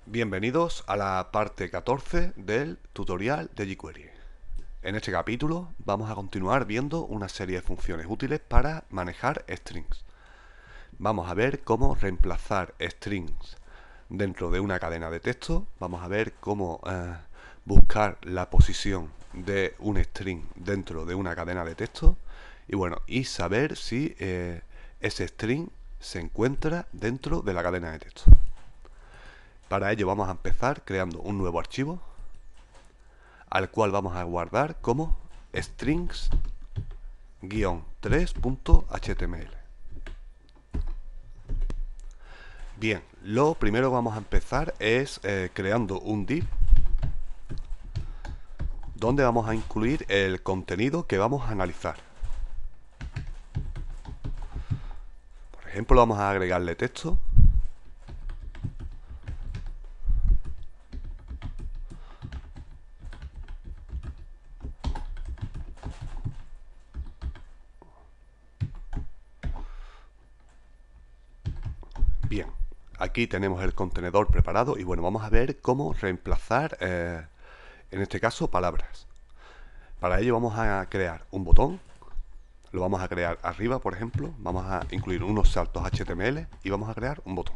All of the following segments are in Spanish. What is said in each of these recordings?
Bienvenidos a la parte 14 del tutorial de jQuery. En este capítulo vamos a continuar viendo una serie de funciones útiles para manejar strings. Vamos a ver cómo reemplazar strings dentro de una cadena de texto. Vamos a ver cómo buscar la posición de un string dentro de una cadena de texto. Y saber si ese string se encuentra dentro de la cadena de texto. Para ello vamos a empezar creando un nuevo archivo al cual vamos a guardar como strings-3.html. Bien, lo primero que vamos a empezar es creando un div donde vamos a incluir el contenido que vamos a analizar. Por ejemplo, vamos a agregarle texto. Bien, aquí tenemos el contenedor preparado y bueno, vamos a ver cómo reemplazar, en este caso, palabras. Para ello vamos a crear un botón, lo vamos a crear arriba, por ejemplo, vamos a incluir unos saltos HTML y vamos a crear un botón.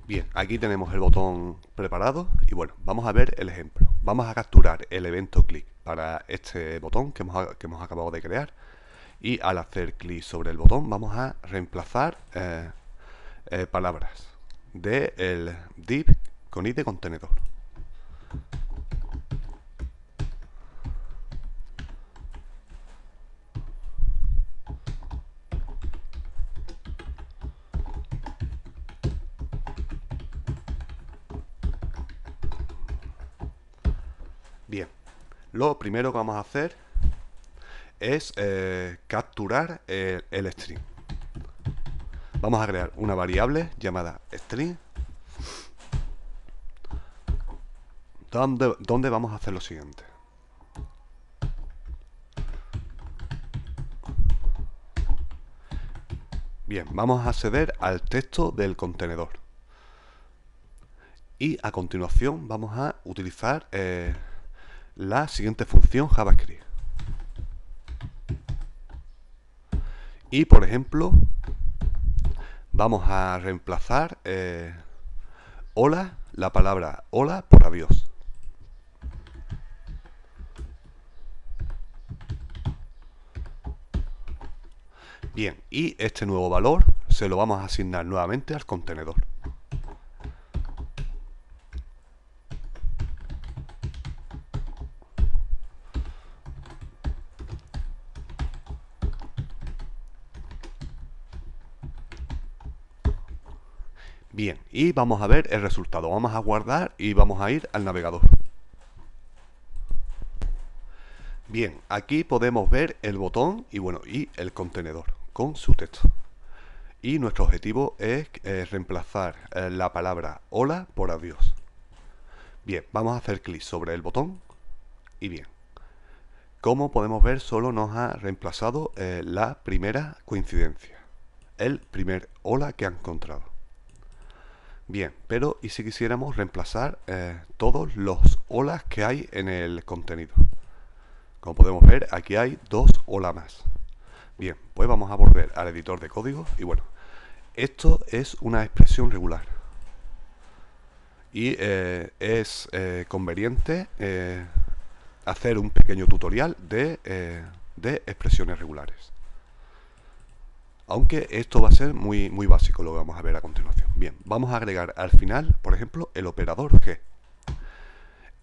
Bien, aquí tenemos el botón preparado y bueno, vamos a ver el ejemplo. Vamos a capturar el evento clic para este botón que hemos acabado de crear y al hacer clic sobre el botón vamos a reemplazar palabras del div con i de contenedor. Bien, lo primero que vamos a hacer es capturar el string. Vamos a crear una variable llamada string donde vamos a hacer lo siguiente. Bien, vamos a acceder al texto del contenedor y a continuación vamos a utilizar la siguiente función JavaScript. Y por ejemplo, vamos a reemplazar hola, la palabra hola por adiós. Bien, y este nuevo valor se lo vamos a asignar nuevamente al contenedor. Bien, y vamos a ver el resultado. Vamos a guardar y vamos a ir al navegador. Bien, aquí podemos ver el botón y el contenedor con su texto. Y nuestro objetivo es reemplazar la palabra hola por adiós. Bien, vamos a hacer clic sobre el botón y bien. Como podemos ver, solo nos ha reemplazado la primera coincidencia, el primer hola que ha encontrado. Bien, pero ¿y si quisiéramos reemplazar todos los holas que hay en el contenido? Como podemos ver, aquí hay dos hola más. Bien, pues vamos a volver al editor de código y bueno, esto es una expresión regular y es conveniente hacer un pequeño tutorial de expresiones regulares. Aunque esto va a ser muy básico, lo vamos a ver a continuación. Bien, vamos a agregar al final, por ejemplo, el operador G.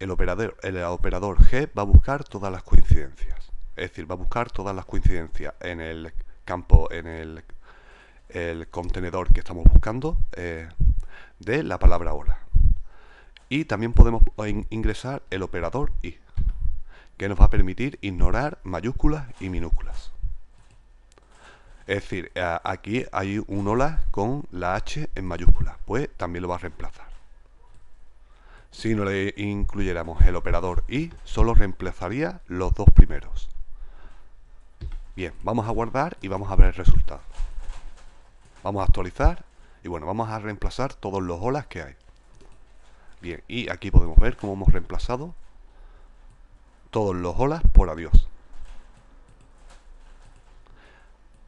El operador G va a buscar todas las coincidencias. Es decir, va a buscar todas las coincidencias en el campo, en el contenedor que estamos buscando de la palabra hola. Y también podemos ingresar el operador I, que nos va a permitir ignorar mayúsculas y minúsculas. Es decir, aquí hay un hola con la H en mayúsculas, pues también lo va a reemplazar. Si no le incluyéramos el operador y, solo reemplazaría los dos primeros. Bien, vamos a guardar y vamos a ver el resultado. Vamos a actualizar y bueno, vamos a reemplazar todos los holas que hay. Bien, y aquí podemos ver cómo hemos reemplazado todos los holas por adiós.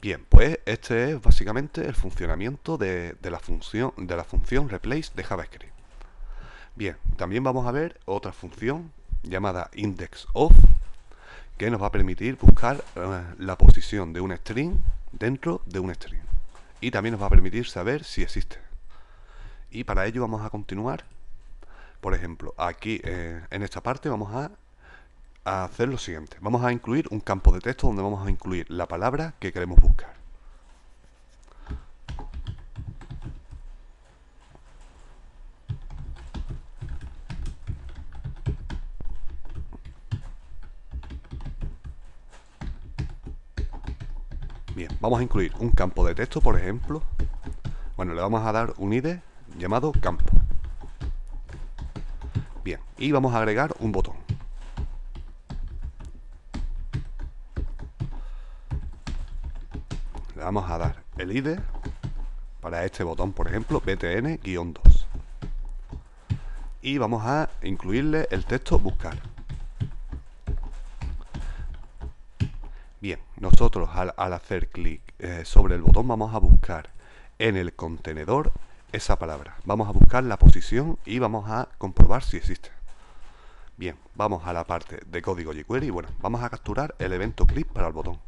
Bien, pues este es básicamente el funcionamiento de la función replace de JavaScript. Bien, también vamos a ver otra función llamada indexOf, que nos va a permitir buscar la posición de un string dentro de un string. Y también nos va a permitir saber si existe. Y para ello vamos a continuar. Por ejemplo, aquí en esta parte vamos a hacer lo siguiente. Vamos a incluir un campo de texto donde vamos a incluir la palabra que queremos buscar. Bien, vamos a incluir un campo de texto, por ejemplo. Bueno, le vamos a dar un ID llamado campo. Bien, y vamos a agregar un botón. Le vamos a dar el ID para este botón, por ejemplo, btn-2. Y vamos a incluirle el texto buscar. Bien, nosotros al hacer clic sobre el botón vamos a buscar en el contenedor esa palabra. Vamos a buscar la posición y vamos a comprobar si existe. Bien, vamos a la parte de código jQuery y bueno, vamos a capturar el evento click para el botón.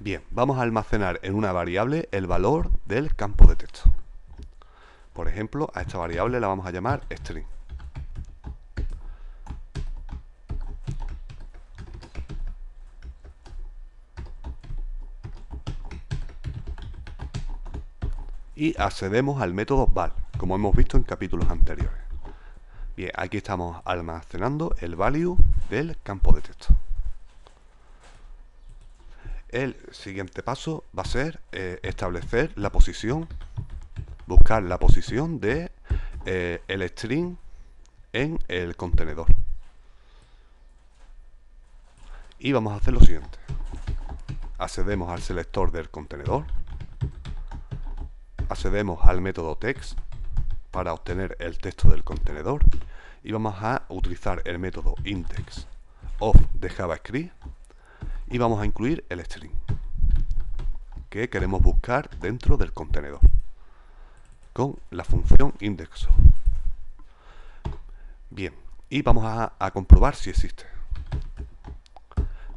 Bien, vamos a almacenar en una variable el valor del campo de texto. Por ejemplo, a esta variable la vamos a llamar string. Y accedemos al método val, como hemos visto en capítulos anteriores. Bien, aquí estamos almacenando el value del campo de texto. El siguiente paso va a ser establecer la posición, buscar la posición de el string en el contenedor. Y vamos a hacer lo siguiente. Accedemos al selector del contenedor. Accedemos al método text para obtener el texto del contenedor. Y vamos a utilizar el método indexOf de JavaScript. Y vamos a incluir el string que queremos buscar dentro del contenedor con la función indexOf. Bien, y vamos a comprobar si existe.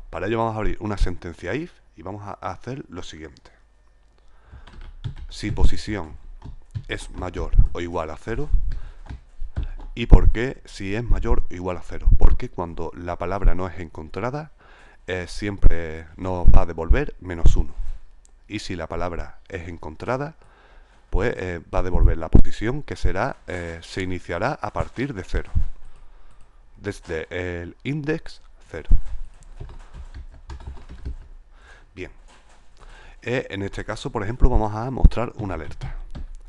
Para ello vamos a abrir una sentencia if y vamos a hacer lo siguiente. Si posición es mayor o igual a 0, ¿y por qué si es mayor o igual a 0? Porque cuando la palabra no es encontrada, siempre nos va a devolver -1. Y si la palabra es encontrada, pues va a devolver la posición que será, se iniciará a partir de 0. Desde el index 0. Bien. En este caso, por ejemplo, vamos a mostrar una alerta.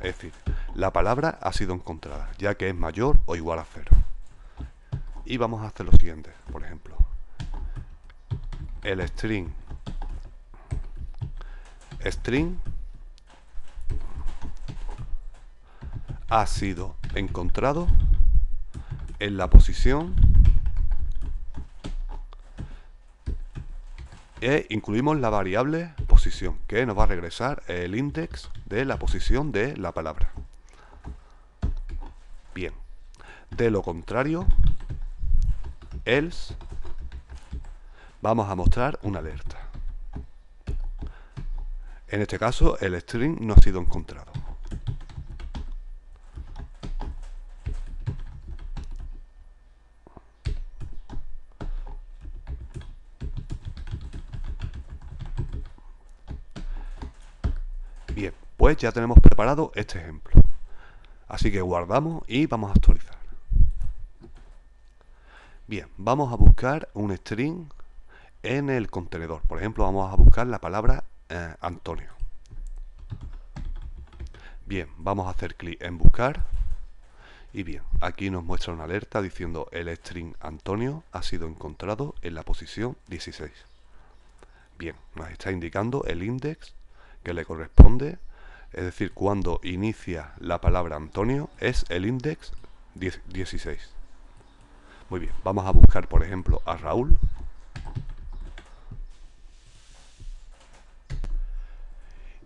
Es decir, la palabra ha sido encontrada, ya que es mayor o igual a 0. Y vamos a hacer lo siguiente, por ejemplo. El string ha sido encontrado en la posición e incluimos la variable posición, que nos va a regresar el index de la posición de la palabra. Bien, de lo contrario, else, vamos a mostrar una alerta. En este caso, el string no ha sido encontrado. Bien, pues ya tenemos preparado este ejemplo. Así que guardamos y vamos a actualizar. Bien, vamos a buscar un string en el contenedor. Por ejemplo, vamos a buscar la palabra Antonio. Bien, vamos a hacer clic en buscar. Y bien, aquí nos muestra una alerta diciendo el string Antonio ha sido encontrado en la posición 16. Bien, nos está indicando el index que le corresponde, es decir, cuando inicia la palabra Antonio es el index 16. Muy bien, vamos a buscar por ejemplo a Raúl.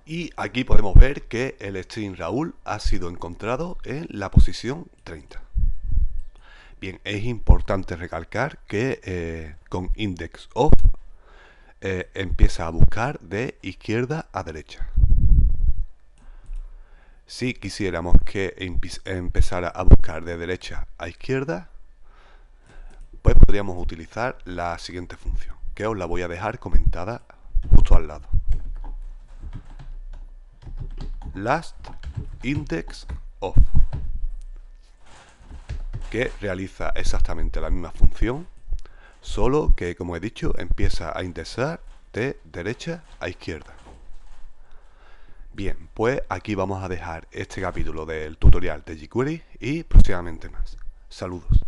Y aquí podemos ver que el string Raúl ha sido encontrado en la posición 30. Bien, es importante recalcar que con index of empieza a buscar de izquierda a derecha. Si quisiéramos que empezara a buscar de derecha a izquierda, pues podríamos utilizar la siguiente función, que os la voy a dejar comentada justo al lado. Last index of, que realiza exactamente la misma función, solo que, como he dicho, empieza a indexar de derecha a izquierda. Bien, pues aquí vamos a dejar este capítulo del tutorial de jQuery y próximamente más. Saludos.